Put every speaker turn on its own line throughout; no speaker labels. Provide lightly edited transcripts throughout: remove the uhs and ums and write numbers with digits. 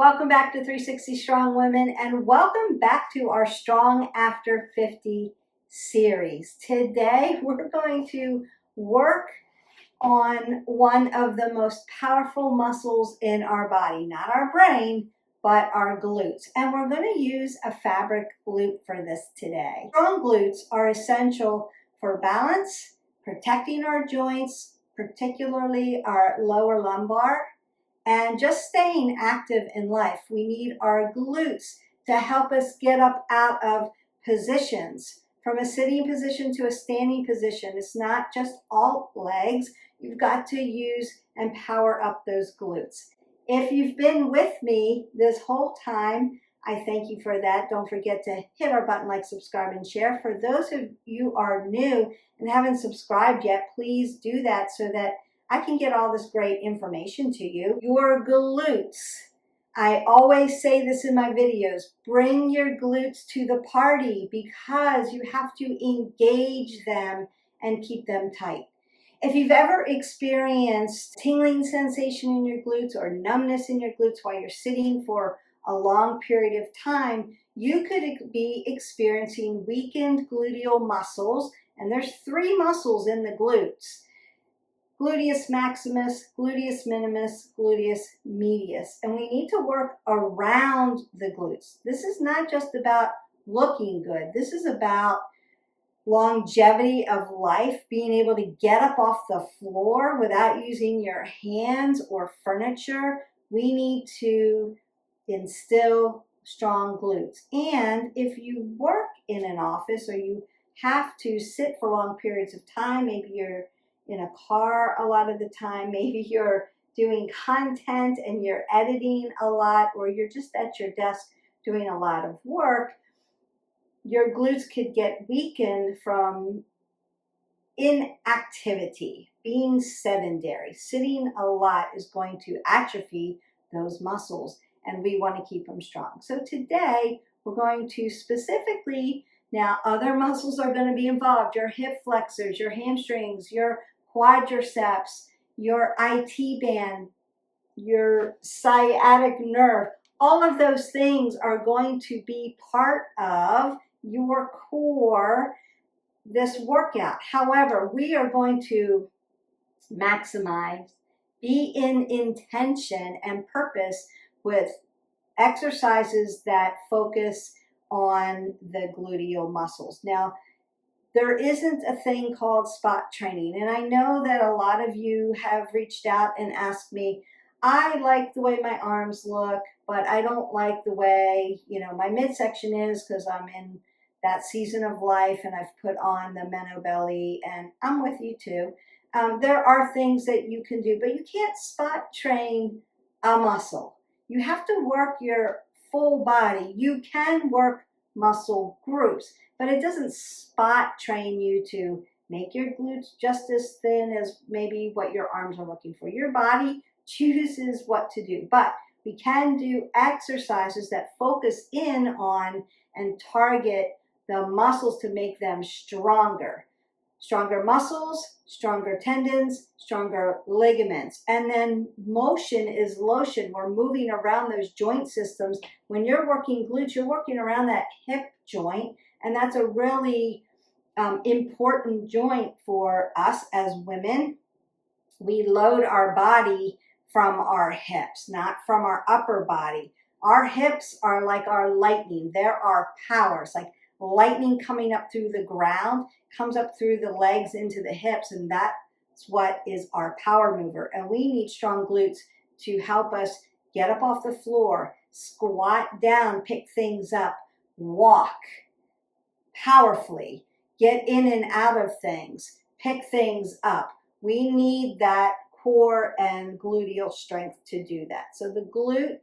Welcome back to 360 Strong Women, and welcome back to our Strong After 50 series. Today we're going to work on one of the most powerful muscles in our body, not our brain, but our glutes. And we're going to use a fabric glute for this today. Strong glutes are essential for balance, protecting our joints, particularly our lower lumbar, and just staying active in life. We need our glutes to help us get up out of positions, from a sitting position to a standing position. It's not just all legs. You've got to use and power up those glutes. If you've been with me this whole time, I thank you for that. Don't forget to hit our button, like, subscribe, and share. For those of you who are new and haven't subscribed yet, please do that so that I can get all this great information to you. Your glutes. I always say this in my videos. Bring your glutes to the party because you have to engage them and keep them tight. If you've ever experienced tingling sensation in your glutes or numbness in your glutes while you're sitting for a long period of time, you could be experiencing weakened gluteal muscles. And there's three muscles in the glutes: gluteus maximus, gluteus minimus, gluteus medius. And we need to work around the glutes. This is not just about looking good. This is about longevity of life, being able to get up off the floor without using your hands or furniture. We need to instill strong glutes. And if you work in an office or you have to sit for long periods of time, maybe you're in a car a lot of the time, maybe you're doing content and you're editing a lot, or you're just at your desk doing a lot of work, your glutes could get weakened from inactivity. Being sedentary, sitting a lot, is going to atrophy those muscles, and we want to keep them strong. So today we're going to specifically, now other muscles are going to be involved: your hip flexors, your hamstrings, your quadriceps, your IT band, your sciatic nerve. All of those things are going to be part of your core this workout. However, we are going to maximize, be in intention and purpose with exercises that focus on the gluteal muscles. Now, there isn't a thing called spot training. And I know that a lot of you have reached out and asked me, I like the way my arms look, but I don't like the way, my midsection is, because I'm in that season of life and I've put on the meno belly, and I'm with you too. There are things that you can do, but you can't spot train a muscle. You have to work your full body. You can work muscle groups, but it doesn't spot train you to make your glutes just as thin as maybe what your arms are looking for. Your body chooses what to do, but we can do exercises that focus in on and target the muscles to make them stronger. Stronger muscles, stronger tendons, stronger ligaments. And then motion is lotion. We're moving around those joint systems. When you're working glutes, you're working around that hip joint, and that's a really important joint for us as women. We load our body from our hips, not from our upper body. Our hips are like our lightning. They're our powers, like lightning coming up through the ground, comes up through the legs into the hips, and that's what is our power mover. And we need strong glutes to help us get up off the floor, squat down, pick things up, walk powerfully, get in and out of things, pick things up. We need that core and gluteal strength to do that. So the glute,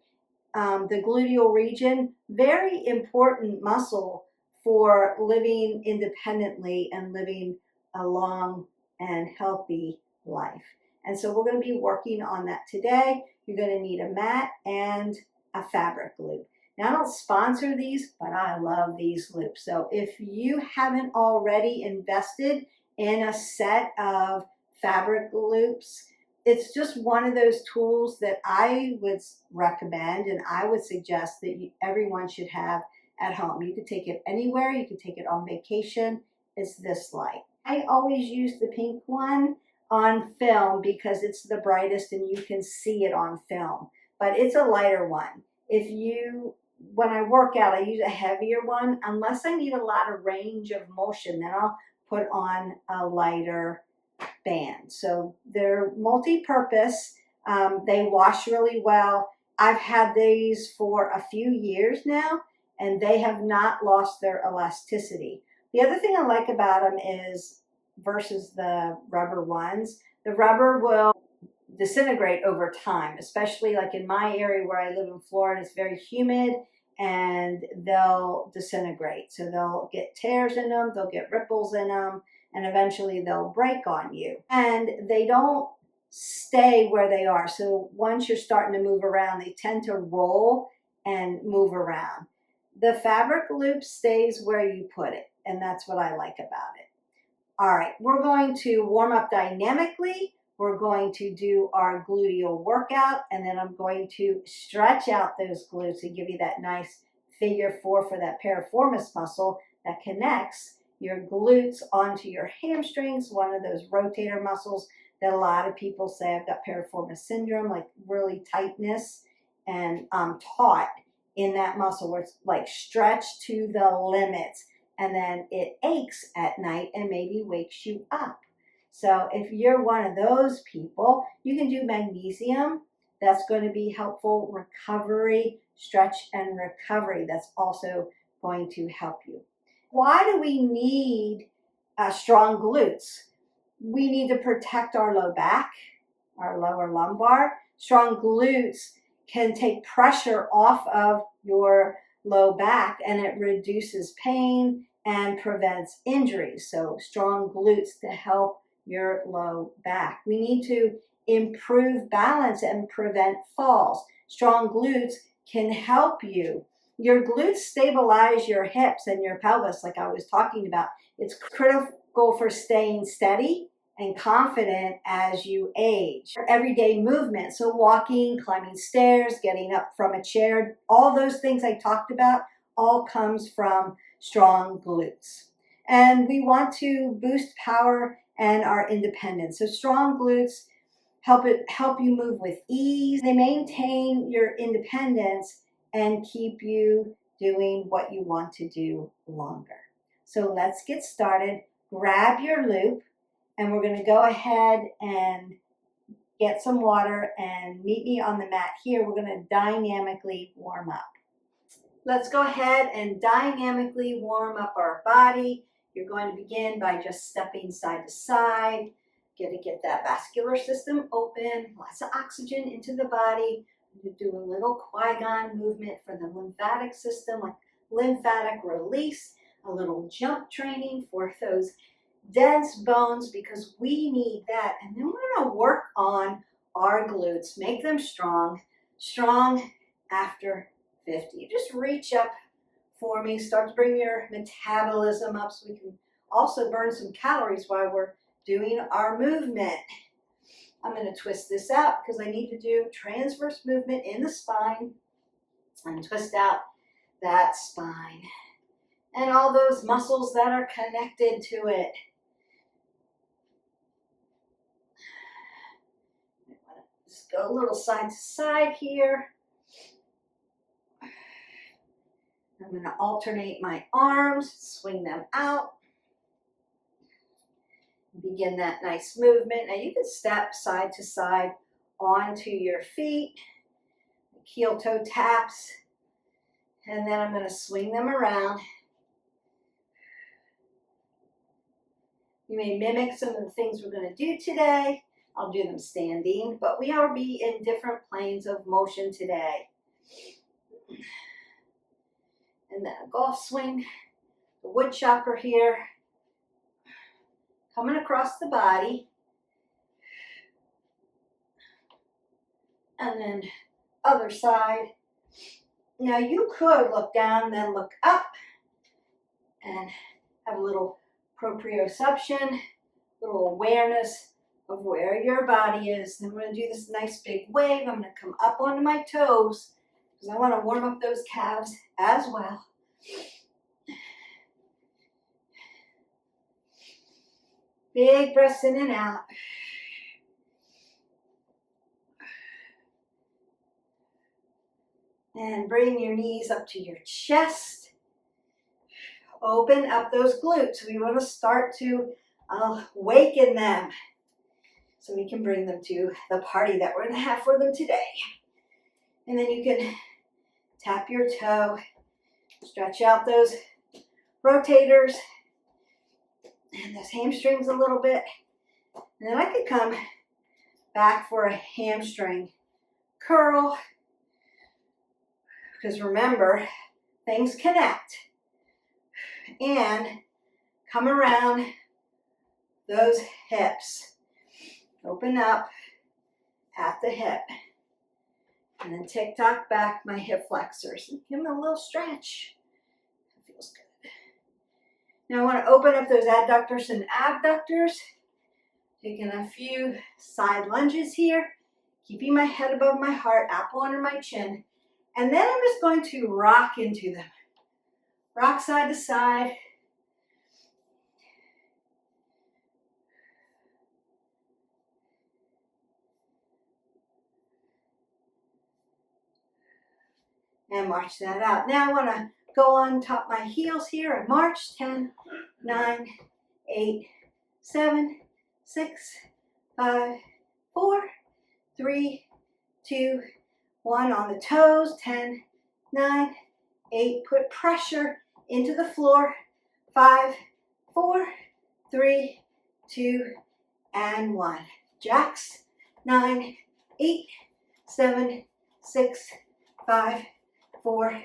the gluteal region, very important muscle for living independently and living a long and healthy life. And so we're going to be working on that today. You're going to need a mat and a fabric loop. Now, I don't sponsor these, but I love these loops. So if you haven't already invested in a set of fabric loops, it's just one of those tools that I would recommend and I would suggest that everyone should have at home. You could take it anywhere. You could take it on vacation. It's this light. I always use the pink one on film because it's the brightest and you can see it on film. But it's a lighter one. When I work out, I use a heavier one. Unless I need a lot of range of motion, then I'll put on a lighter band. So they're multi-purpose. They wash really well. I've had these for a few years now, and they have not lost their elasticity. The other thing I like about them is, versus the rubber ones, the rubber will disintegrate over time, especially like in my area where I live in Florida. It's very humid and they'll disintegrate. So they'll get tears in them, they'll get ripples in them, and eventually they'll break on you. And they don't stay where they are. So once you're starting to move around, they tend to roll and move around. The fabric loop stays where you put it, and that's what I like about it. All right, we're going to warm up dynamically. We're going to do our gluteal workout, and then I'm going to stretch out those glutes and give you that nice figure 4 for that piriformis muscle that connects your glutes onto your hamstrings, one of those rotator muscles that a lot of people say I've got piriformis syndrome, like really tightness, and I'm taught in that muscle where it's like stretched to the limits, and then it aches at night and maybe wakes you up. So if you're one of those people, you can do magnesium. That's going to be helpful. Recovery, stretch and recovery. That's also going to help you. Why do we need strong glutes? We need to protect our low back, our lower lumbar. Strong glutes can take pressure off of your low back, and it reduces pain and prevents injuries. So strong glutes to help your low back. We need to improve balance and prevent falls. Strong glutes can help you. Your glutes stabilize your hips and your pelvis, like I was talking about. It's critical for staying steady and confident as you age. Everyday movement, so walking, climbing stairs, getting up from a chair, all those things I talked about all comes from strong glutes. And we want to boost power and our independence. So strong glutes help you move with ease. They maintain your independence and keep you doing what you want to do longer. So let's get started. Grab your loop, and we're going to go ahead and get some water and meet me on the mat here. We're going to dynamically warm up. Let's go ahead and dynamically warm up our body. You're going to begin by just stepping side to side. Get that vascular system open, lots of oxygen into the body. You do a little Qui-Gon movement for the lymphatic system, like lymphatic release, a little jump training for those dense bones because we need that. And then we're going to work on our glutes, make them strong after 50. You just reach up for me, start to bring your metabolism up so we can also burn some calories while we're doing our movement. I'm going to twist this out because I need to do transverse movement in the spine and twist out that spine and all those muscles that are connected to it. Just go a little side to side here. I'm going to alternate my arms, swing them out. Begin that nice movement. Now you can step side to side onto your feet, heel toe taps, and then I'm going to swing them around. You may mimic some of the things we're going to do today. I'll do them standing, but we will be in different planes of motion today. And then a golf swing, the wood chopper here, coming across the body. And then other side. Now you could look down, then look up, and have a little proprioception, little awareness of where your body is. Then we're going to do this nice big wave. I'm going to come up onto my toes because I want to warm up those calves as well. Big breaths in and out. And bring your knees up to your chest. Open up those glutes. We want to start to awaken them so we can bring them to the party that we're going to have for them today. And then you can tap your toe, stretch out those rotators and those hamstrings a little bit. And then I could come back for a hamstring curl, because remember, things connect. And come around those hips. Open up at the hip. And then tick-tock back my hip flexors. Give them a little stretch. That feels good. Now I want to open up those adductors and abductors. Taking a few side lunges here. Keeping my head above my heart, apple under my chin. And then I'm just going to rock into them. Rock side to side. And march that out. Now I want to go on top my heels here and march. 10, 9, 8, 7, 6, 5, 4, 3, 2, 1. On the toes. 10, 9, 8. Put pressure into the floor. 5, 4, 3, 2, and 1. Jacks. 9, 8, 7, 6, 5, 4,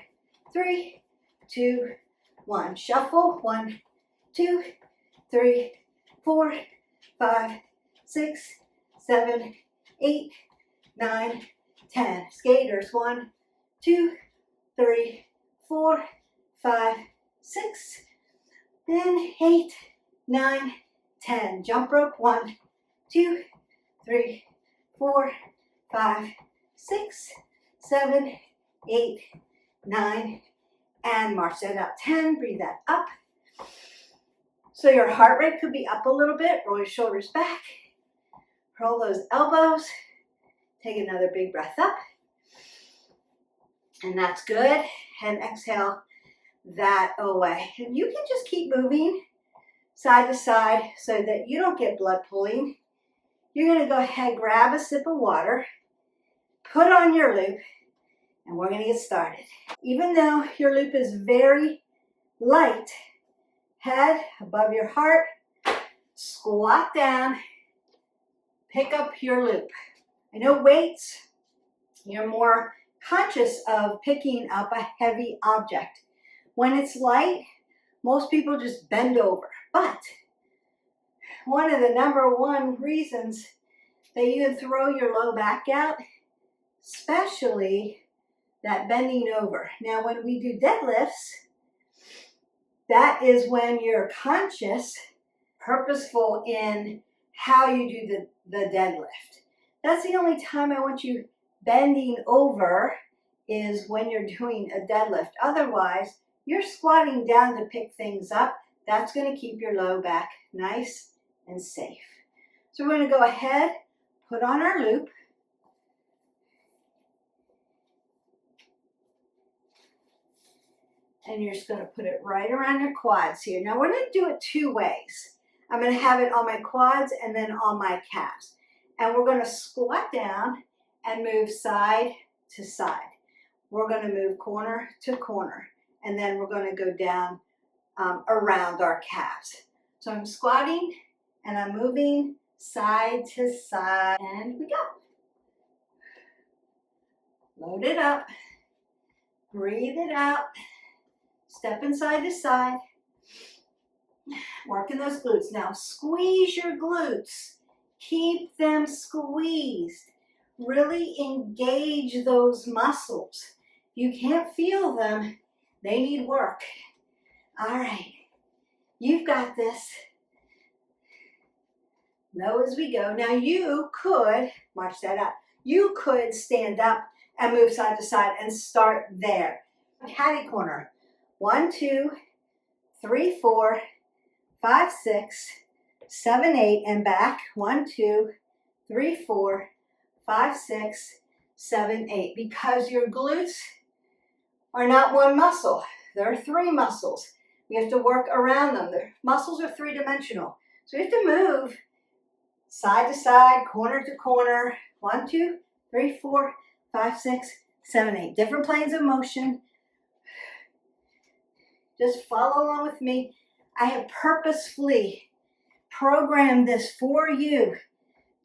3, 2, 1. Shuffle. 1, 2, 3, 4, 5, 6, 7, 8, 9, 10. Skaters. 1, 2, 3, 4, 5, 6, and 8, 9, 10. Jump rope. 1, 2, 3, 4, 5, 6, 7, 8, 9, and march that out. 10. Breathe that up. So your heart rate could be up a little bit. Roll your shoulders back. Roll those elbows. Take another big breath up. And that's good. And exhale that away. And you can just keep moving side to side so that you don't get blood pooling. You're going to go ahead, grab a sip of water, put on your loop, and we're going to get started. Even though your loop is very light, head above your heart, squat down, pick up your loop. I know weights, you're more conscious of picking up a heavy object. When it's light, most people just bend over. But one of the #1 reasons that you can throw your low back out, especially that bending over. Now, when we do deadlifts, that is when you're conscious, purposeful in how you do the deadlift. That's the only time I want you bending over is when you're doing a deadlift. Otherwise, you're squatting down to pick things up. That's going to keep your low back nice and safe. So we're going to go ahead, put on our loop. And you're just going to put it right around your quads here. Now we're going to do it 2 ways. I'm going to have it on my quads and then on my calves. And we're going to squat down and move side to side. We're going to move corner to corner. And then we're going to go down around our calves. So I'm squatting and I'm moving side to side. And we go. Load it up. Breathe it out. Stepping side to side. Working those glutes. Now squeeze your glutes. Keep them squeezed. Really engage those muscles. You can't feel them. They need work. All right. You've got this. low as we go. Now you could, march that up, you could stand up and move side to side and start there. Catty corner. 1, 2, 3, 4, 5, 6, 7, 8, and back. 1, 2, 3, 4, 5, 6, 7, 8. Because your glutes are not one muscle. There are 3 muscles. We have to work around them. The muscles are 3-dimensional. So we have to move side to side, corner to corner. 1, 2, 3, 4, 5, 6, 7, 8. Different planes of motion. Just follow along with me. I have purposefully programmed this for you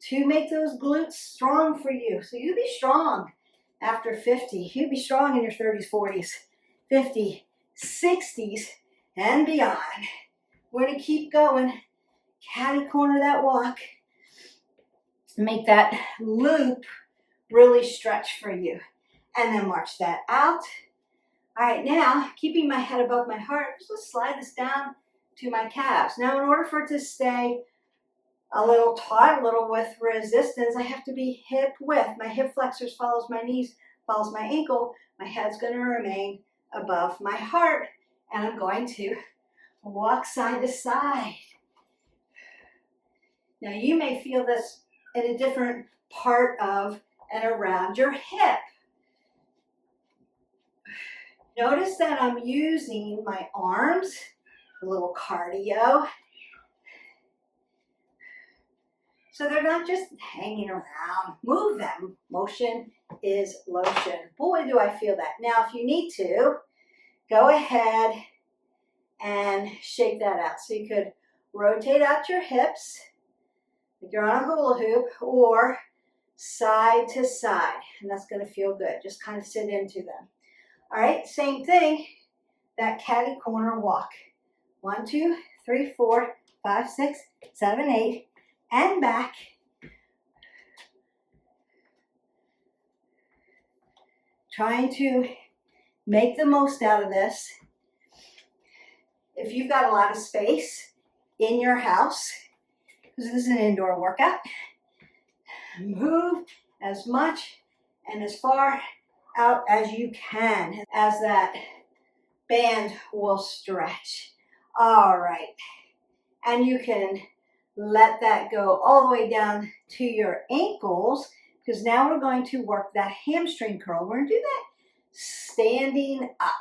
to make those glutes strong for you. So you be strong after 50. You be strong in your 30s, 40s, 50s, 60s, and beyond. We're going to keep going. Catty corner that walk. Make that loop really stretch for you. And then march that out. All right, now, keeping my head above my heart, just let's slide this down to my calves. Now, in order for it to stay a little taut, a little with resistance, I have to be hip width. My hip flexors follows my knees, follows my ankle. My head's going to remain above my heart, and I'm going to walk side to side. Now, you may feel this in a different part of and around your hip. Notice that I'm using my arms, a little cardio. So they're not just hanging around. Move them. Motion is lotion. Boy, do I feel that. Now, if you need to, go ahead and shake that out. So you could rotate out your hips, like you're on a hula hoop, or side to side. And that's going to feel good. Just kind of sit into them. All right, same thing, that catty corner walk. 1, 2, 3, 4, 5, 6, 7, 8, and back. Trying to make the most out of this. If you've got a lot of space in your house, because this is an indoor workout, move as much and as far out as you can, as that band will stretch. All right, and you can let that go all the way down to your ankles, because now we're going to work that hamstring curl. We're going to do that standing up.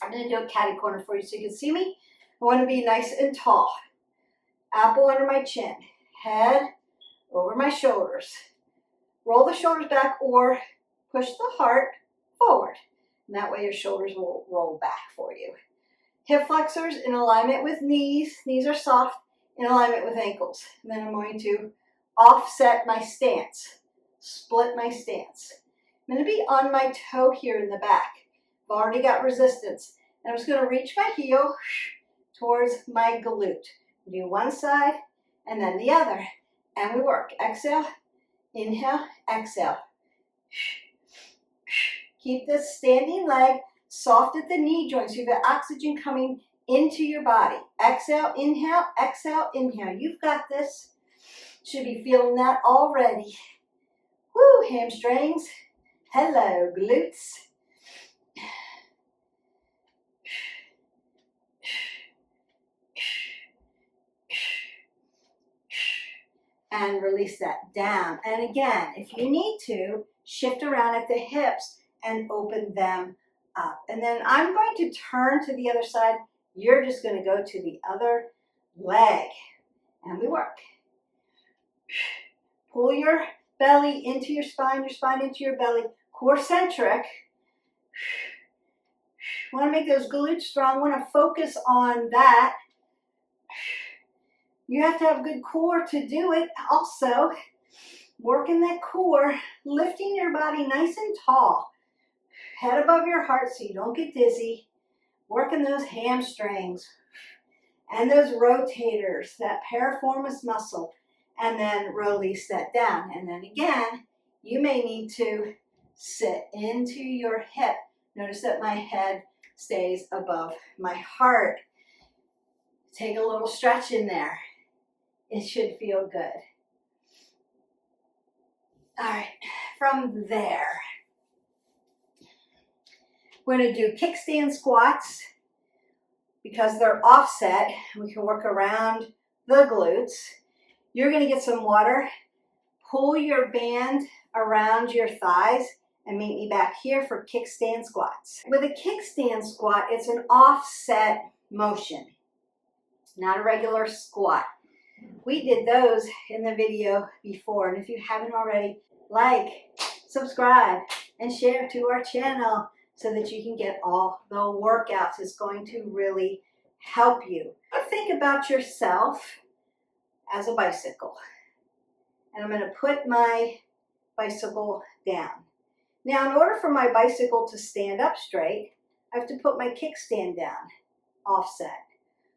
I'm going to do a catty corner for you so you can see me. I want to be nice and tall. Apple under my chin, head over my shoulders. Roll the shoulders back or push the heart forward. And that way your shoulders will roll back for you. Hip flexors in alignment with knees. Knees are soft, in alignment with ankles. And then I'm going to offset my stance. Split my stance. I'm going to be on my toe here in the back. I've already got resistance. And I'm just going to reach my heel towards my glute. Do one side and then the other. And we work. Exhale, inhale, exhale. Keep this standing leg soft at the knee joint so you've got oxygen coming into your body. Exhale, inhale, exhale, inhale. You've got this. Should be feeling that already. Woo, hamstrings. Hello, glutes. And release that down. And again, if you need to, shift around at the hips and open them up. And then I'm going to turn to the other side. You're just going to go to the other leg. And we work. Pull your belly into your spine into your belly. Core centric. Want to make those glutes strong. Want to focus on that. You have to have good core to do it also. Working that core, lifting your body nice and tall. Head above your heart so you don't get dizzy. Working those hamstrings and those rotators, that piriformis muscle. And then release that down. And then again, you may need to sit into your hip. Notice that my head stays above my heart. Take a little stretch in there. it should feel good. All right, from there, we're going to do kickstand squats because they're offset. We can work around the glutes. You're going to get some water. Pull your band around your thighs and meet me back here for kickstand squats. With a kickstand squat, it's an offset motion, not a regular squat. We did those in the video before, and if you haven't already, like, subscribe, and share to our channel so that you can get all the workouts. It's going to really help you. Think about yourself as a bicycle, and I'm going to put my bicycle down. Now, in order for my bicycle to stand up straight, I have to put my kickstand down, offset.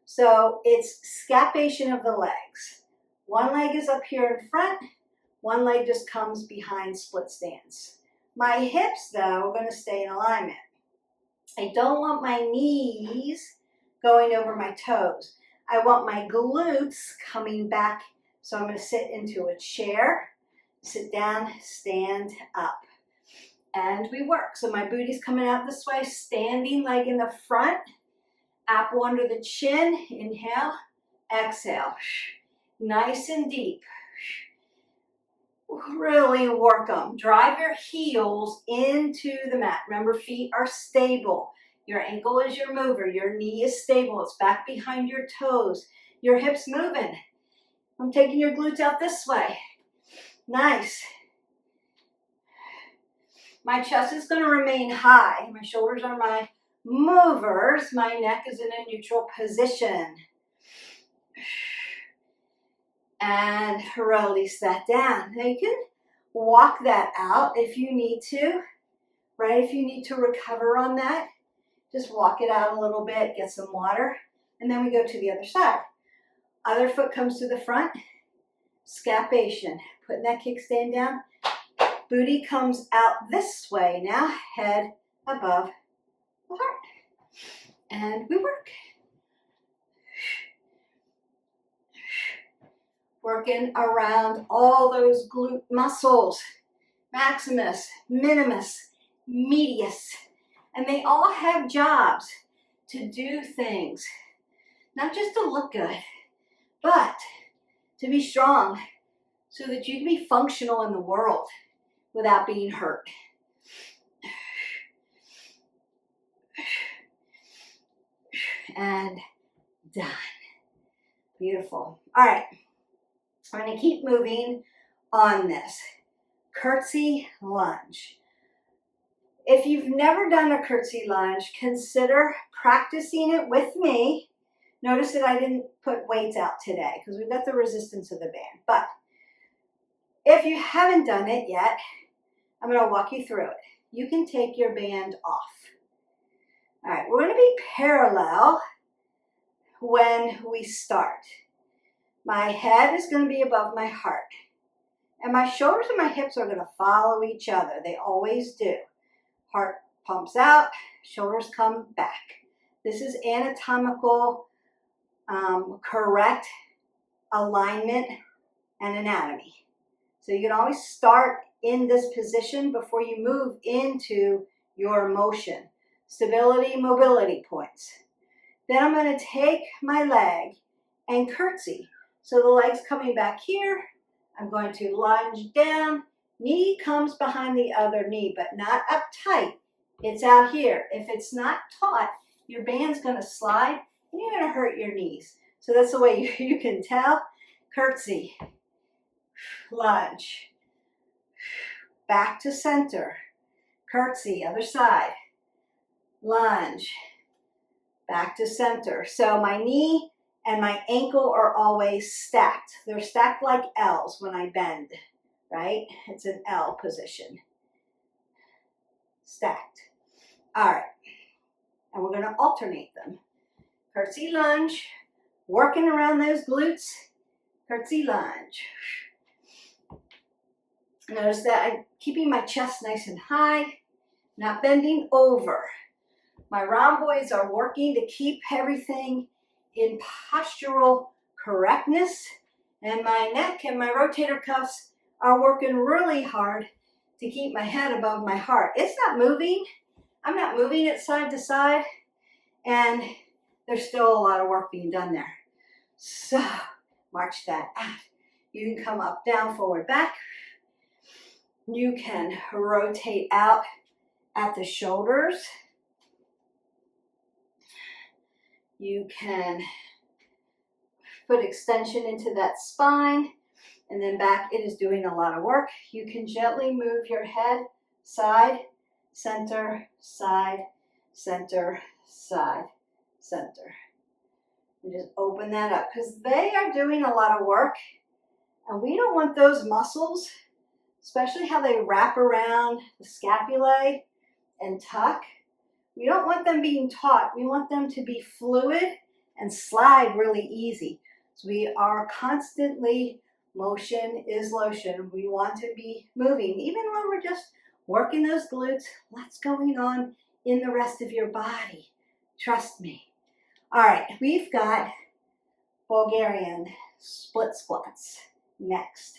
So it's scapation of the legs. One leg is up here in front, one leg just comes behind split stance. My hips, though, are going to stay in alignment. I don't want my knees going over my toes. I want my glutes coming back. So I'm going to sit into a chair, sit down, stand up. And we work. So my booty's coming out this way, standing leg in the front, apple under the chin, inhale, exhale. Nice and deep. Really work them. Drive your heels into the mat. Remember, feet are stable. Your ankle is your mover. Your knee is stable. It's back behind your toes. Your hips moving. I'm taking your glutes out this way. Nice. My chest is going to remain high. My shoulders are my movers. My neck is in a neutral position. And release that down. Now you can walk that out if you need to, right? If you need to recover on that, just walk it out a little bit, get some water, and then we go to the other side. Other foot comes to the front, scapation. Putting that kickstand down. Booty comes out this way now, head above the heart. And we work. Working around all those glute muscles, maximus, minimus, medius, and they all have jobs to do things, not just to look good, but to be strong so that you can be functional in the world without being hurt. And done. Beautiful. All right. I'm going to keep moving on this. Curtsy lunge. If you've never done a curtsy lunge, consider practicing it with me. Notice that I didn't put weights out today because we've got the resistance of the band. But if you haven't done it yet, I'm going to walk you through it. You can take your band off. All right, we're going to be parallel when we start. My head is going to be above my heart. And my shoulders and my hips are going to follow each other. They always do. Heart pumps out, shoulders come back. This is anatomical, correct alignment and anatomy. So you can always start in this position before you move into your motion. Stability, mobility points. Then I'm going to take my leg and curtsy. So the leg's coming back here. I'm going to lunge down. Knee comes behind the other knee, but not up tight. It's out here. If it's not taut, your band's going to slide and you're going to hurt your knees. So that's the way you can tell. Curtsy. Lunge. Back to center. Curtsy, other side. Lunge. Back to center. So my knee and my ankle are always stacked. They're stacked like L's when I bend, right? It's an L position. Stacked. All right. And we're going to alternate them. Curtsy lunge. Working around those glutes. Curtsy lunge. Notice that I'm keeping my chest nice and high, not bending over. My rhomboids are working to keep everything in postural correctness And my neck and my rotator cuffs are working really hard to keep my head above my heart. It's not moving. I'm not moving it side to side, and there's still a lot of work being done there. So march that out. You can come up, down, forward, back. You can rotate out at the shoulders. You can put extension into that spine, and then back. It is doing a lot of work. You can gently move your head side, center, side, center, side, center. And just open that up because they are doing a lot of work, and we don't want those muscles, especially how they wrap around the scapulae and tuck. We don't want them being taut. We want them to be fluid and slide really easy. So we are constantly, motion is lotion. We want to be moving, even when we're just working those glutes. What's going on in the rest of your body? Trust me. All right, we've got Bulgarian split squats next.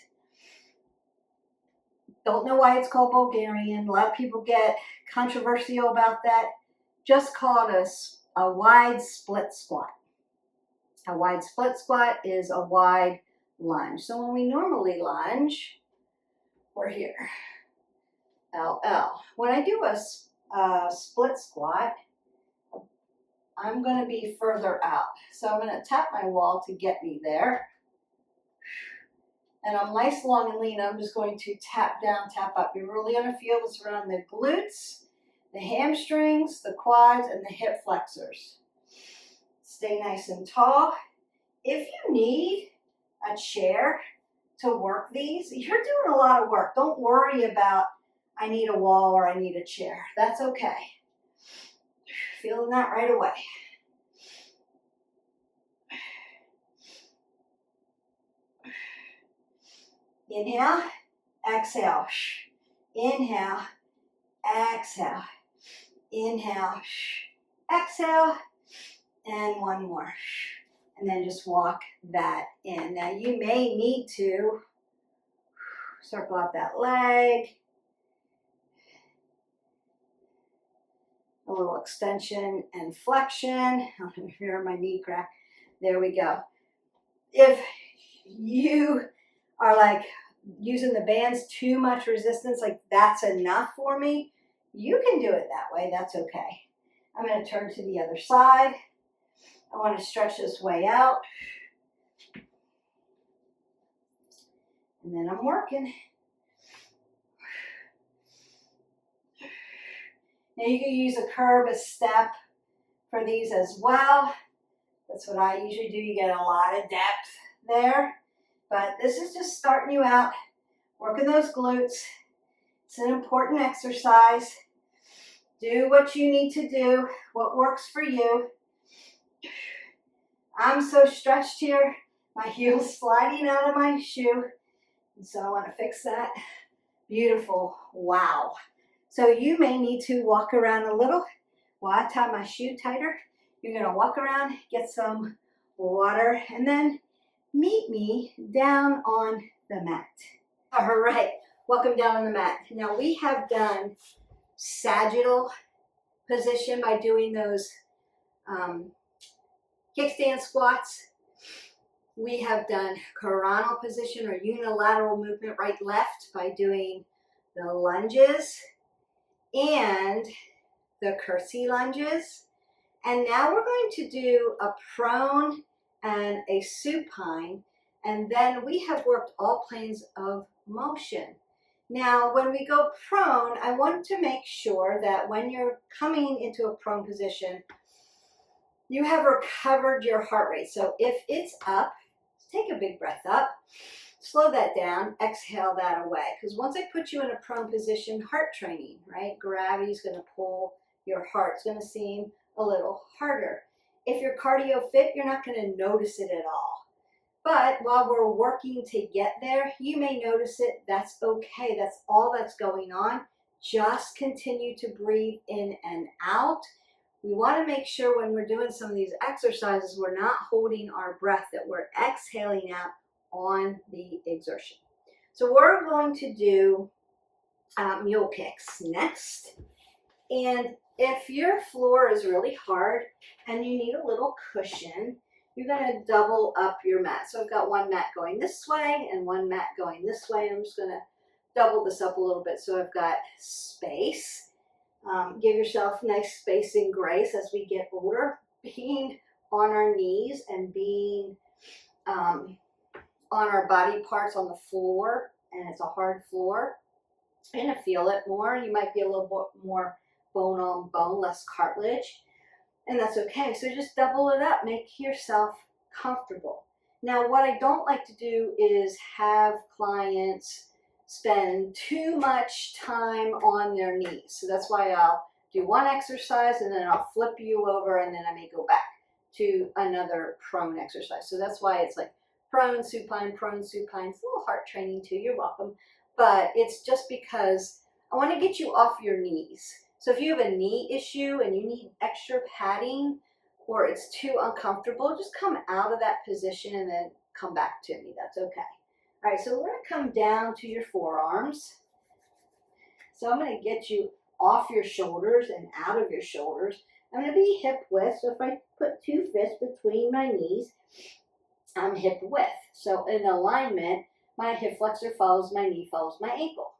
Don't know why it's called Bulgarian. A lot of people get controversial about that. Just call it a wide split squat. A wide split squat is a wide lunge. So when we normally lunge, we're here, LL. When I do a split squat, I'm going to be further out. So I'm going to tap my wall to get me there. And I'm nice, long, and lean. I'm just going to tap down, tap up. You're really going to feel this around the glutes, the hamstrings, the quads, and the hip flexors. Stay nice and tall. If you need a chair to work these, you're doing a lot of work. Don't worry about, I need a wall or I need a chair. That's okay. Feeling that right away. Inhale, exhale. Inhale, exhale. Inhale, exhale, and one more. And then just walk that in. Now you may need to circle out that leg. A little extension and flexion. I don't know if you hear my knee crack. There we go. If you are like using the bands too much resistance, like that's enough for me, you can do it that way. That's okay. I'm going to turn to the other side. I want to stretch this way out. And then I'm working. Now you can use a curb, a step for these as well. That's what I usually do. You get a lot of depth there. But this is just starting you out, working those glutes. It's an important exercise. Do what you need to do, what works for you. I'm so stretched here. My heel's sliding out of my shoe. And so I want to fix that. Beautiful. Wow. So you may need to walk around a little while I tie my shoe tighter. You're going to walk around, get some water, and then meet me down on the mat. All right, welcome down on the mat. Now we have done sagittal position by doing those kickstand squats. We have done coronal position or unilateral movement right left by doing the lunges and the curtsy lunges. And now we're going to do a prone and a supine, and then we have worked all planes of motion. Now, when we go prone, I want to make sure that when you're coming into a prone position, you have recovered your heart rate. So if it's up, take a big breath up, slow that down, exhale that away. Because once I put you in a prone position, heart training, right? Gravity is going to pull your heart. It's going to seem a little harder. If you're cardio fit, you're not going to notice it at all. But while we're working to get there, you may notice it. That's okay. That's all that's going on. Just continue to breathe in and out. We want to make sure when we're doing some of these exercises, we're not holding our breath, that we're exhaling out on the exertion. So we're going to do mule kicks next. And if your floor is really hard and you need a little cushion, you're going to double up your mat. So I've got one mat going this way and one mat going this way. I'm just going to double this up a little bit so I've got space. Give yourself nice space and grace as we get older. Being on our knees and being on our body parts on the floor, and it's a hard floor, you're going to feel it more. You might be a little bit more bone on bone, less cartilage, and that's okay. So just double it up, make yourself comfortable. Now, what I don't like to do is have clients spend too much time on their knees. So that's why I'll do one exercise and then I'll flip you over and then I may go back to another prone exercise. So that's why it's like prone, supine, prone, supine. It's a little heart training too, you're welcome. But it's just because I want to get you off your knees. So if you have a knee issue and you need extra padding or it's too uncomfortable, just come out of that position and then come back to me. That's okay. All right, so we're going to come down to your forearms. So I'm going to get you off your shoulders and out of your shoulders. I'm going to be hip width. So if I put two fists between my knees, I'm hip width. So in alignment, my hip flexor follows my knee, follows my ankle.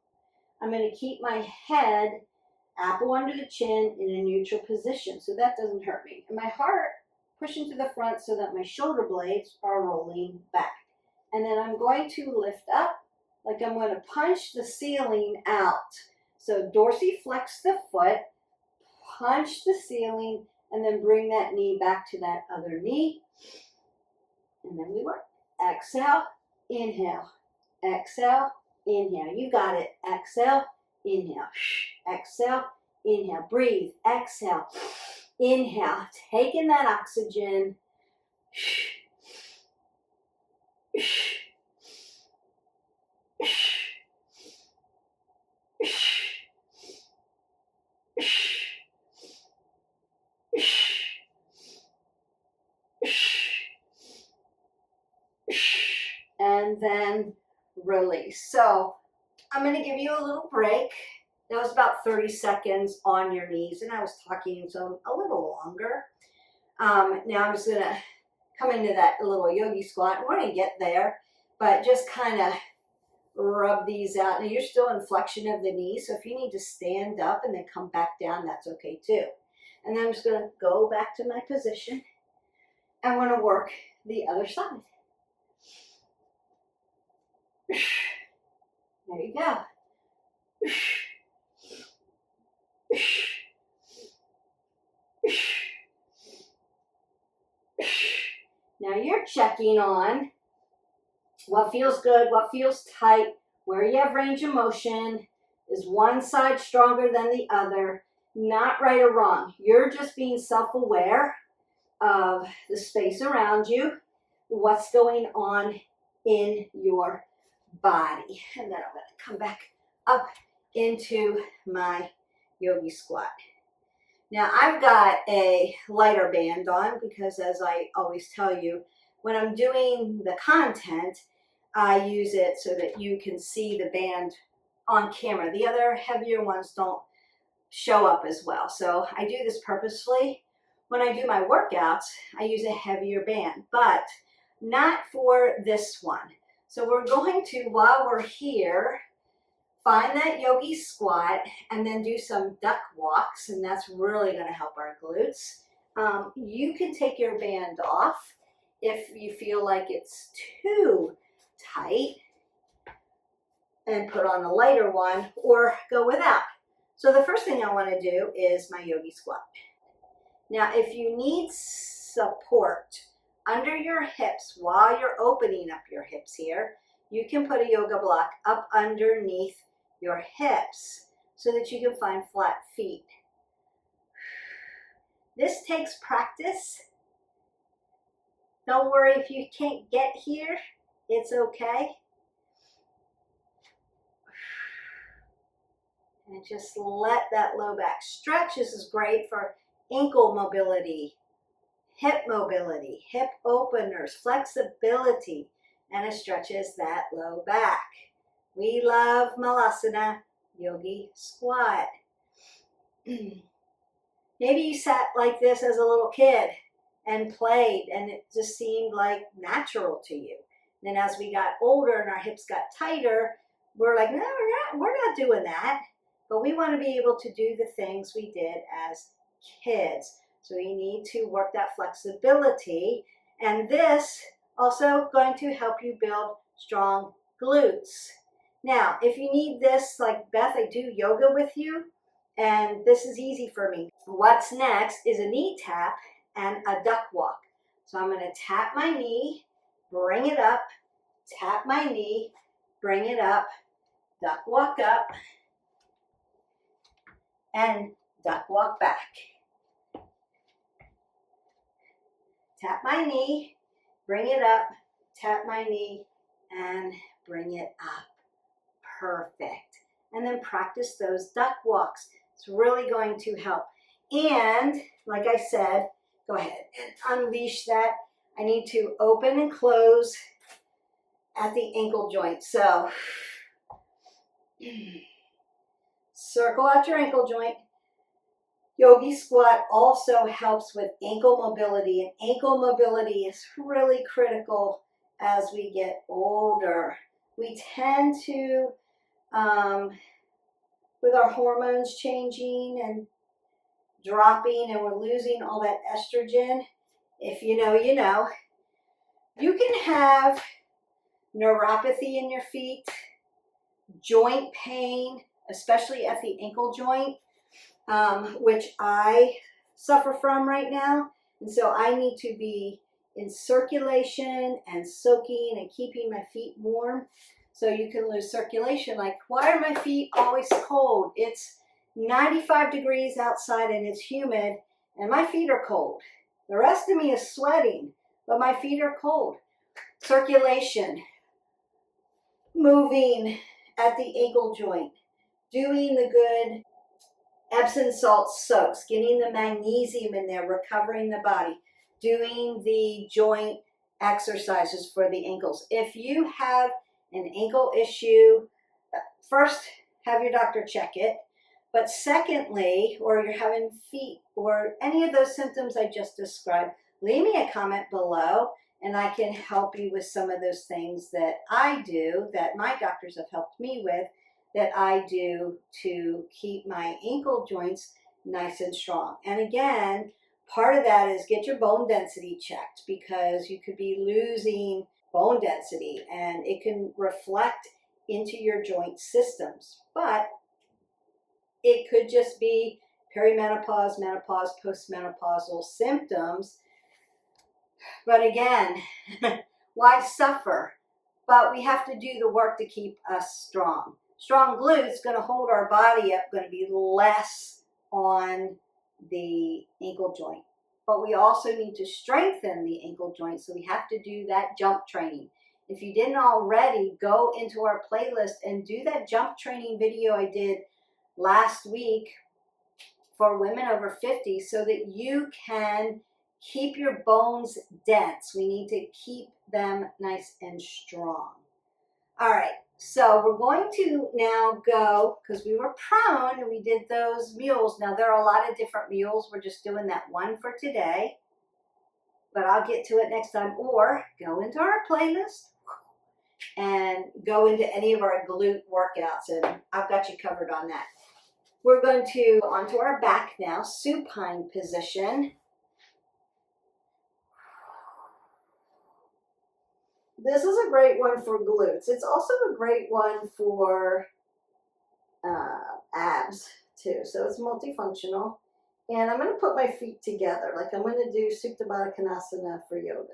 I'm going to keep my head apple under the chin in a neutral position so that doesn't hurt me. And my heart pushing to the front so that my shoulder blades are rolling back. And then I'm going to lift up like I'm going to punch the ceiling out. So dorsiflex the foot, punch the ceiling, and then bring that knee back to that other knee. And then we work. Exhale, inhale, exhale, inhale. You got it. Exhale, inhale, exhale, inhale. Breathe, exhale, inhale. Taking that oxygen. And then release. So I'm going to give you a little break. That was about 30 seconds on your knees, and I was talking so a little longer. Now I'm just going to come into that little yogi squat. We're going to get there, but just kind of rub these out. Now you're still in flexion of the knee, so if you need to stand up and then come back down, that's okay too. And then I'm just going to go back to my position. I'm going to work the other side. There you go. Now you're checking on what feels good, what feels tight, where you have range of motion. Is one side stronger than the other? Not right or wrong. You're just being self-aware of the space around you, what's going on in your body. And then I'm going to come back up into my yogi squat. Now I've got a lighter band on because, as I always tell you, when I'm doing the content, I use it so that you can see the band on camera. The other heavier ones don't show up as well. So I do this purposefully. When I do my workouts, I use a heavier band, but not for this one. So we're going to, while we're here, find that yogi squat and then do some duck walks, and that's really going to help our glutes. You can take your band off if you feel like it's too tight and put on a lighter one, or go without. So the first thing I want to do is my yogi squat. Now if you need support under your hips while you're opening up your hips here, you can put a yoga block up underneath your hips so that you can find flat feet. This takes practice. Don't worry if you can't get here, it's okay. And just let that low back stretch. This is great for ankle mobility, hip openers, flexibility. and it stretches that low back. We love Malasana, yogi squat. Maybe you sat like this as a little kid and played, and it just seemed like natural to you. And then as we got older and our hips got tighter, we're like, no, we're not doing that. But we want to be able to do the things we did as kids. So we need to work that flexibility. And this also going to help you build strong glutes. Now, if you need this, like Beth, I do yoga with you, and this is easy for me. What's next is a knee tap and a duck walk. So I'm going to tap my knee, bring it up, tap my knee, bring it up, duck walk up, and duck walk back. Tap my knee, bring it up, tap my knee, and bring it up. Perfect. And then practice those duck walks. It's really going to help. And like I said, go ahead and unleash that. I need to open and close at the ankle joint. So circle out your ankle joint. Yogi squat also helps with ankle mobility, and ankle mobility is really critical as we get older. We tend to, with our hormones changing and dropping, and we're losing all that estrogen, if you know, you know, you can have neuropathy in your feet, joint pain, especially at the ankle joint, which I suffer from right now. And so I need to be in circulation and soaking and keeping my feet warm. So you can lose circulation. Like, why are my feet always cold? It's 95 degrees outside and it's humid and my feet are cold. The rest of me is sweating, but my feet are cold. Circulation, moving at the ankle joint, doing the good Epsom salt soaks, getting the magnesium in there, recovering the body, doing the joint exercises for the ankles. If you have an ankle issue, first have your doctor check it. But secondly, or you're having feet or any of those symptoms I just described, leave me a comment below and I can help you with some of those things that I do, that my doctors have helped me with, that I do to keep my ankle joints nice and strong. And again, part of that is get your bone density checked, because you could be losing bone density and it can reflect into your joint systems. But it could just be perimenopause, menopause, postmenopausal symptoms. But again, why suffer? But we have to do the work to keep us strong. Strong glutes going to hold our body up, going to be less on the ankle joint. But we also need to strengthen the ankle joint, so we have to do that jump training. If you didn't already, go into our playlist and do that jump training video I did last week for women over 50, so that you can keep your bones dense. We need to keep them nice and strong. All right, so we're going to now go, because we were prone and we did those mules. Now there are a lot of different mules. We're just doing that one for today, but I'll get to it next time. Or go into our playlist and go into any of our glute workouts, and I've got you covered on that. We're going to go onto our back now, supine position. This is a great one for glutes. It's also a great one for abs too. So it's multifunctional. And I'm going to put my feet together. Like I'm going to do Supta Baddha Konasana for yoga.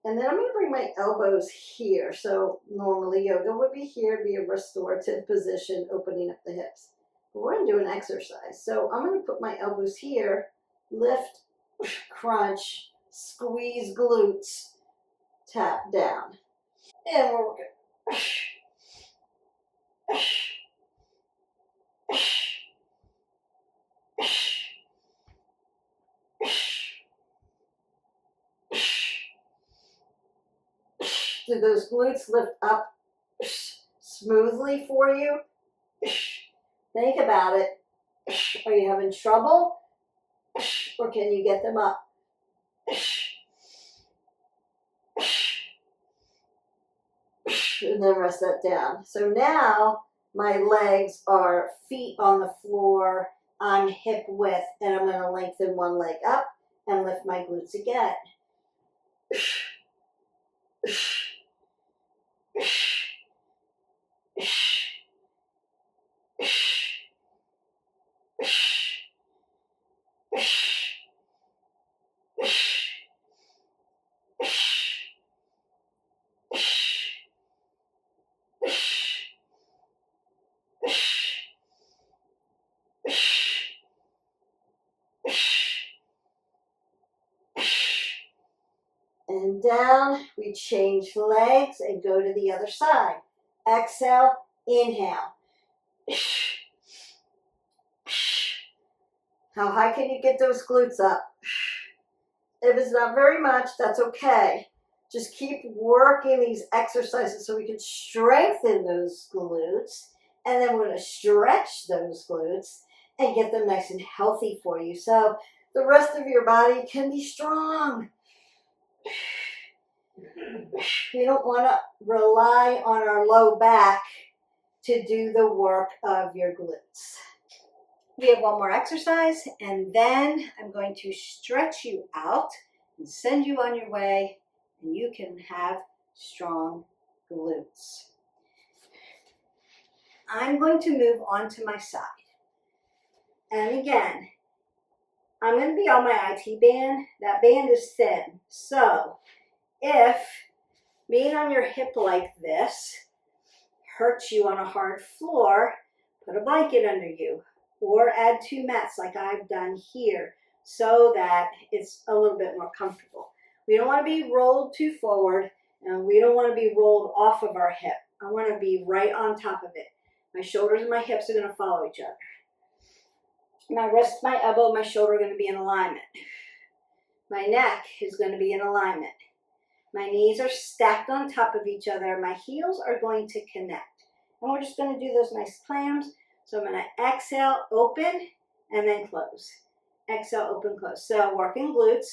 And then I'm going to bring my elbows here. So normally yoga would be here, be a restorative position, opening up the hips. But we're going to do an exercise. So I'm going to put my elbows here, lift, crunch, squeeze glutes, tap down. And we're working. Do those glutes lift up smoothly for you? Think about it. Are you having trouble? Or can you get them up? And then rest that down. So now my legs are feet on the floor. I'm hip width, and I'm going to lengthen one leg up and lift my glutes again. And down, we change legs and go to the other side. Exhale, inhale. How high can you get those glutes up? If it's not very much, that's okay. Just keep working these exercises so we can strengthen those glutes. And then we're going to stretch those glutes and get them nice and healthy for you. So the rest of your body can be strong. We don't want to rely on our low back to do the work of your glutes. We have one more exercise, and then I'm going to stretch you out and send you on your way, and you can have strong glutes. I'm going to move on to my side. And again, I'm going to be on my IT band. That band is thin. So if being on your hip like this hurts you on a hard floor, put a blanket under you or add 2 mats like I've done here so that it's a little bit more comfortable. We don't want to be rolled too forward, and we don't want to be rolled off of our hip. I want to be right on top of it. My shoulders and my hips are going to follow each other. My wrist, my elbow, my shoulder are going to be in alignment. My neck is going to be in alignment. My knees are stacked on top of each other. My heels are going to connect. And we're just going to do those nice clams. So I'm going to exhale, open, and then close. Exhale, open, close. So working glutes,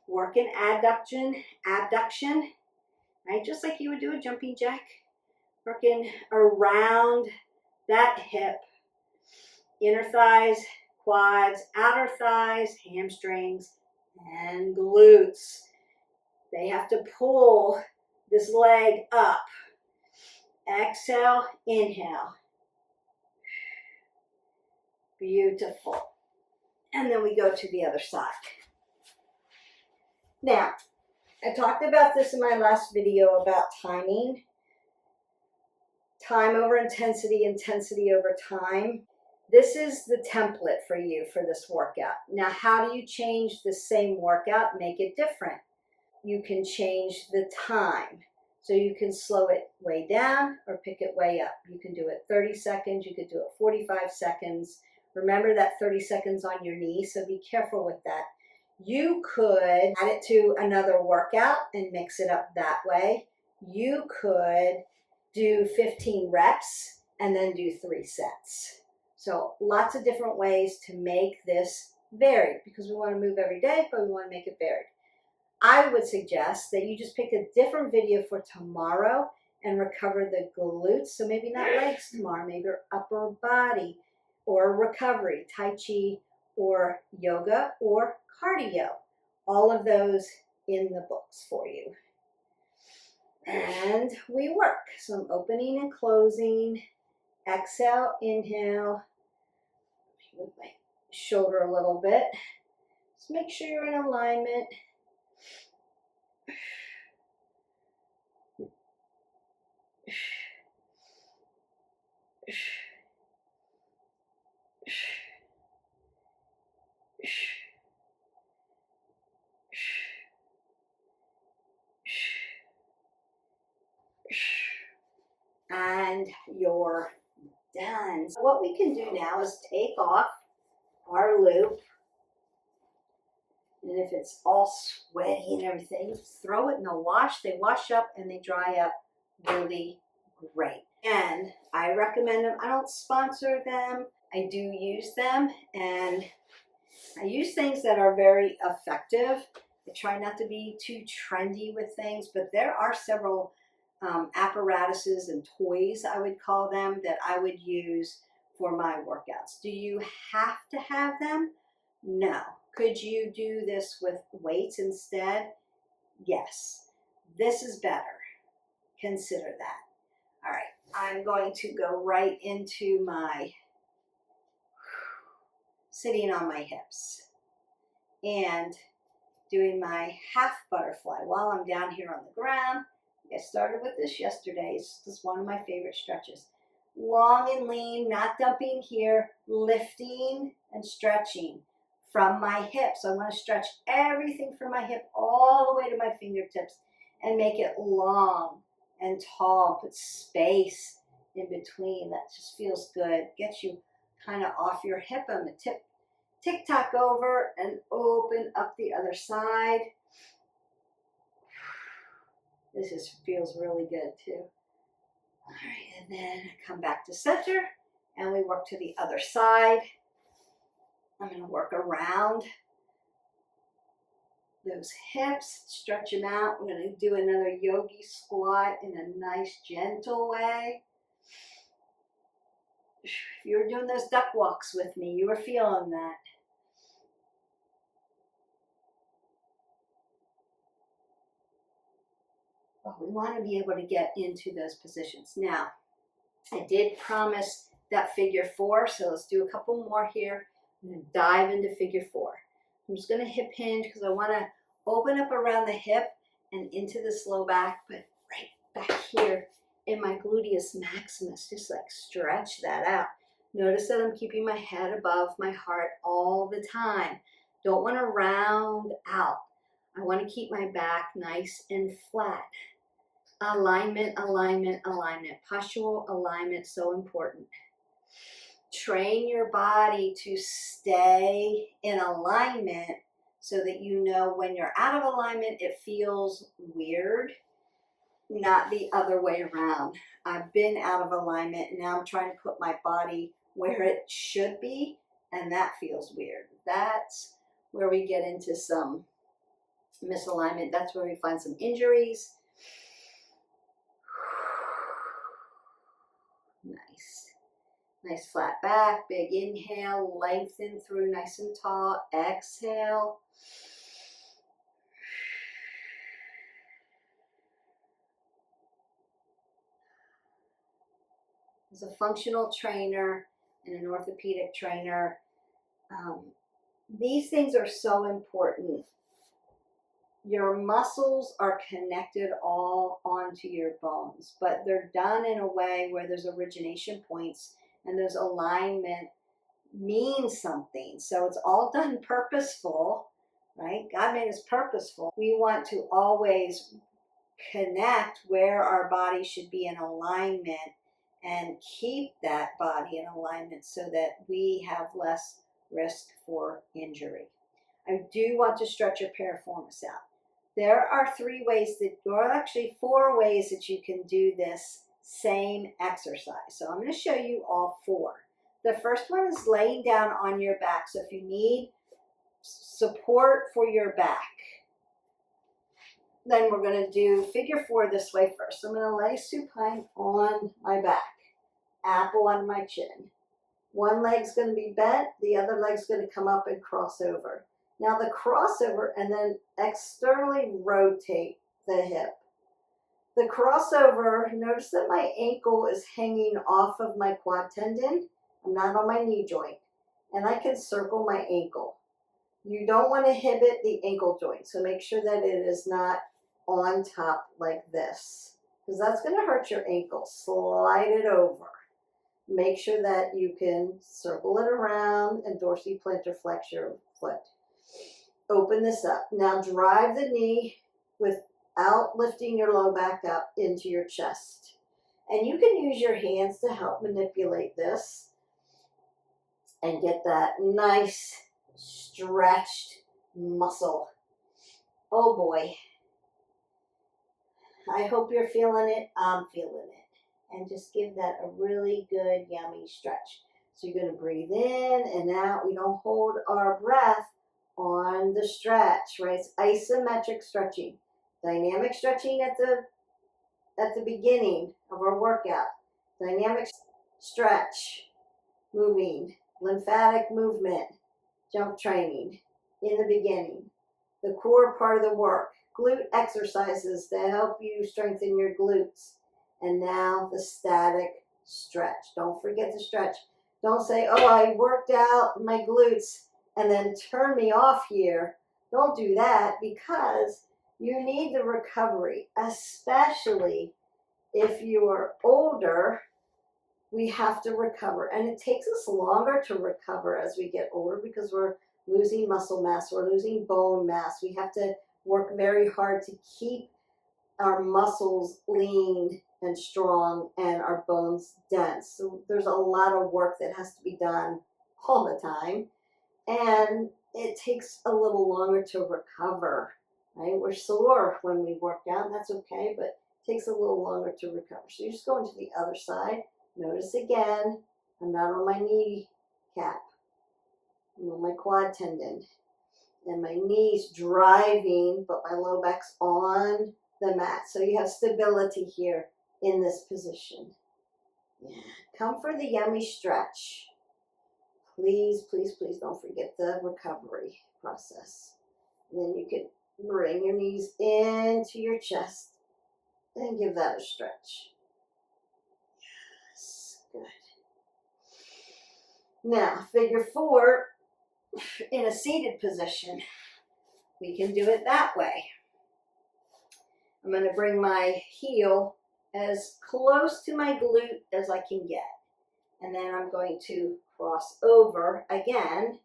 working adduction, abduction, right? Just like you would do a jumping jack. Working around that hip, inner thighs, quads, outer thighs, hamstrings, and glutes. They have to pull this leg up. Exhale, inhale. Beautiful. And then we go to the other side. Now, I talked about this in my last video about timing. Time over intensity, intensity over time. This is the template for you for this workout. Now, how do you change the same workout, make it different? You can change the time. So you can slow it way down or pick it way up. You can do it 30 seconds, you could do it 45 seconds. Remember that 30 seconds on your knee, so be careful with that. You could add it to another workout and mix it up that way. You could do 15 reps and then do 3 sets. So lots of different ways to make this varied because we want to move every day, but we want to make it varied. I would suggest that you just pick a different video for tomorrow and recover the glutes. So maybe not legs tomorrow, maybe upper body or recovery, Tai Chi or yoga or cardio. All of those in the books for you. And we work. So I'm opening and closing. Exhale, inhale. Move my shoulder a little bit. Just make sure you're in alignment. And you're done. So what we can do now is take off our loop And if it's all sweaty and everything, throw it in the wash. They wash up and they dry up really great. And I recommend them. I don't sponsor them. I do use them, and I use things that are very effective. I try not to be too trendy with things, but there are several apparatuses and toys, I would call them, that I would use for my workouts. Do you have to have them? No. Could you do this with weights instead? Yes. This is better. Consider that. All right, I'm going to go right into my sitting on my hips and doing my half butterfly while I'm down here on the ground. I started with this yesterday. This is one of my favorite stretches. Long and lean, not dumping here, lifting and stretching from my hips. I want to stretch everything from my hip all the way to my fingertips and make it long and tall. Put space in between. That just feels good. Gets you kind of off your hip. I'm going to tick-tock over and open up the other side. This just feels really good too. All right, and then come back to center and we work to the other side. I'm going to work around those hips, stretch them out. We're going to do another yogi squat in a nice, gentle way. If you were doing those duck walks with me, you were feeling that. But we want to be able to get into those positions. Now, I did promise that figure 4, so let's do a couple more here. I'm going to dive into figure 4. I'm just going to hip hinge because I want to open up around the hip and into this low back, but right back here in my gluteus maximus, just like stretch that out. Notice that I'm keeping my head above my heart all the time. Don't want to round out. I want to keep my back nice and flat. Alignment, alignment, alignment. Postural alignment, so important. Train your body to stay in alignment so that you know when you're out of alignment, it feels weird, not the other way around. I've been out of alignment and now I'm trying to put my body where it should be, and that feels weird. That's where we get into some misalignment. That's where we find some injuries. Nice. Nice flat back, big inhale, lengthen through nice and tall. Exhale. As a functional trainer and an orthopedic trainer, these things are so important. Your muscles are connected all onto your bones, but they're done in a way where there's origination points and those alignment means something. So it's all done purposeful, right? God made us purposeful. We want to always connect where our body should be in alignment and keep that body in alignment so that we have less risk for injury. I do want to stretch your piriformis out. There are 3 ways that, or actually 4 ways that you can do this same exercise. So I'm going to show you all 4. The first one is laying down on your back. So if you need support for your back, then we're going to do figure 4 this way first. So I'm going to lay supine on my back, apple on my chin. One leg's going to be bent, the other leg's going to come up and cross over. Now the crossover, and then externally rotate the hip. The crossover, notice that my ankle is hanging off of my quad tendon. I'm not on my knee joint. And I can circle my ankle. You don't want to inhibit the ankle joint, so make sure that it is not on top like this, because that's going to hurt your ankle. Slide it over. Make sure that you can circle it around and dorsiplantar flex your foot. Open this up. Now drive the knee without lifting your low back up into your chest. And you can use your hands to help manipulate this and get that nice stretched muscle. Oh boy. I hope you're feeling it. I'm feeling it. And just give that a really good, yummy stretch. So you're going to breathe in and out. We don't hold our breath on the stretch, right? It's isometric stretching. Dynamic stretching at the beginning of our workout. Dynamic stretch, moving, lymphatic movement, jump training in the beginning. The core part of the work. Glute exercises to help you strengthen your glutes. And now the static stretch. Don't forget to stretch. Don't say, oh, I worked out my glutes and then turn me off here. Don't do that, because you need the recovery, especially if you're older. We have to recover, and it takes us longer to recover as we get older because we're losing muscle mass, we're losing bone mass. We have to work very hard to keep our muscles lean and strong and our bones dense. So there's a lot of work that has to be done all the time, and it takes a little longer to recover, right? We're sore when we work out, and that's okay, but it takes a little longer to recover. So you're just going to the other side. Notice again, I'm not on my knee cap. I'm on my quad tendon. And my knee's driving, but my low back's on the mat. So you have stability here in this position. Yeah. Come for the yummy stretch. Please, please, please don't forget the recovery process. And then you can bring your knees into your chest and give that a stretch. Yes, good. Now, figure 4 in a seated position. We can do it that way. I'm going to bring my heel as close to my glute as I can get. And then I'm going to cross over again,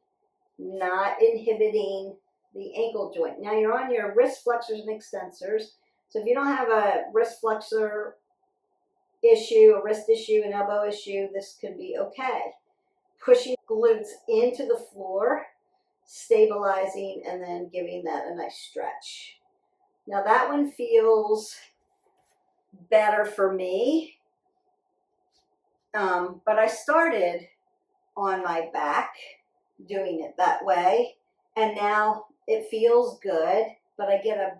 not inhibiting the ankle joint. Now you're on your wrist flexors and extensors. So if you don't have a wrist flexor issue, a wrist issue, an elbow issue, this could be okay. Pushing glutes into the floor, stabilizing, and then giving that a nice stretch. Now that one feels better for me, but I started on my back doing it that way, and now it feels good, but I get a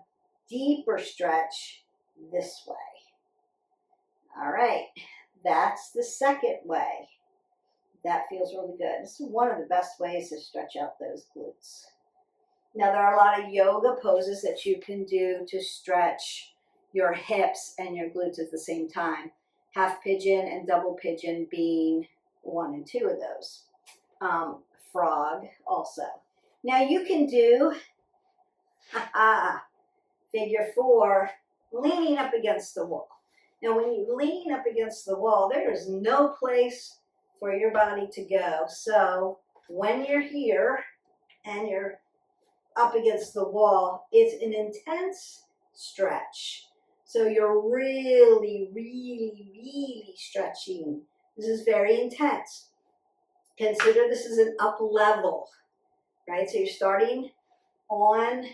deeper stretch this way. All right, that's the second way. That feels really good. This is one of the best ways to stretch out those glutes. Now, there are a lot of yoga poses that you can do to stretch your hips and your glutes at the same time. Half pigeon and double pigeon being 1 and 2 of those. Frog also. Now, you can do figure 4, leaning up against the wall. Now, when you lean up against the wall, there is no place for your body to go. So when you're here and you're up against the wall, it's an intense stretch. So you're really, really, really stretching. This is very intense. Consider this is an up level, right? So you're starting on,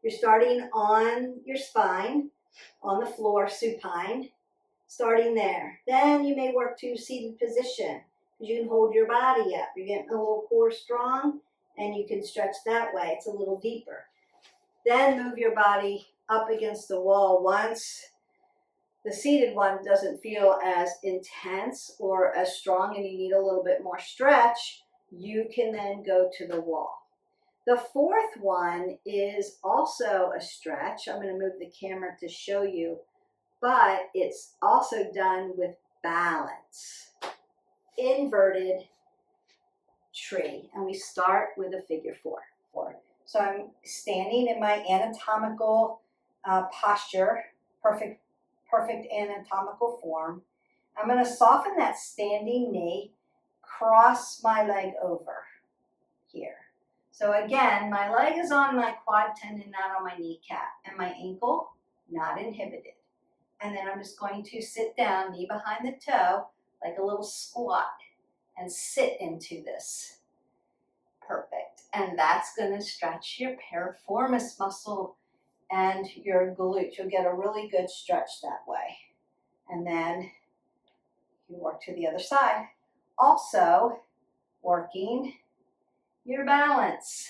you're starting on your spine, on the floor, supine. Starting there. Then you may work to seated position because you can hold your body up. You're getting a little core strong and you can stretch that way. It's a little deeper. Then move your body up against the wall. Once the seated one doesn't feel as intense or as strong and you need a little bit more stretch, you can then go to the wall. The 4th one is also a stretch. I'm going to move the camera to show you. But it's also done with balance. Inverted tree. And we start with a figure 4. So I'm standing in my anatomical posture, perfect anatomical form. I'm going to soften that standing knee, cross my leg over here. So again, my leg is on my quad tendon, not on my kneecap, and my ankle not inhibited. And then I'm just going to sit down, knee behind the toe, like a little squat, and sit into this. Perfect. and that's going to stretch your piriformis muscle and your glutes. You'll get a really good stretch that way. And then you work to the other side. Also working your balance.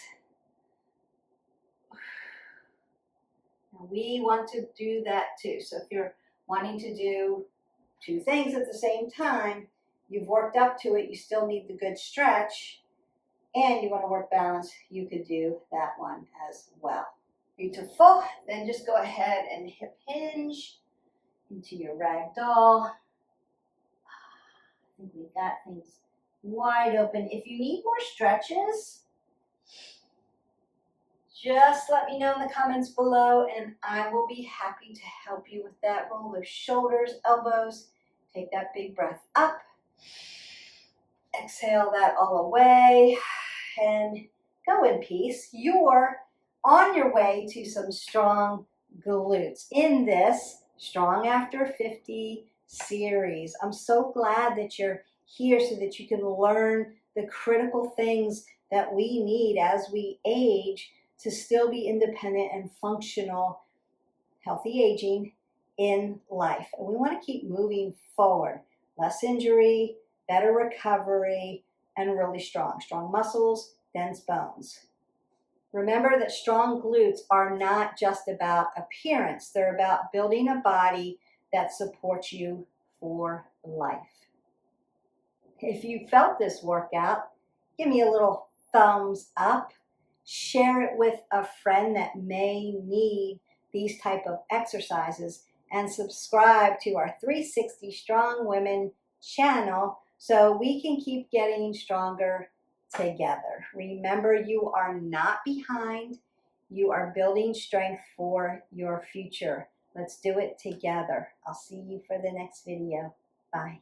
Now we want to do that too. So if you're wanting to do two things at the same time, you've worked up to it, you still need the good stretch, and you want to work balance, you could do that one as well. Beautiful. Then just go ahead and hip hinge into your rag doll. I think we've got things wide open. If you need more stretches, just let me know in the comments below and I will be happy to help you with that. Roll those shoulders, elbows. Take that big breath up. Exhale that all away and go in peace. You're on your way to some strong glutes in this Strong After 50 series. I'm so glad that you're here so that you can learn the critical things that we need as we age to still be independent and functional, healthy aging in life. And we want to keep moving forward. Less injury, better recovery, and really strong. Strong muscles, dense bones. Remember that strong glutes are not just about appearance. They're about building a body that supports you for life. If you felt this workout, give me a little thumbs up. Share it with a friend that may need these type of exercises, and subscribe to our 360 Strong Women channel so we can keep getting stronger together. Remember, you are not behind. You are building strength for your future. Let's do it together. I'll see you for the next video. Bye.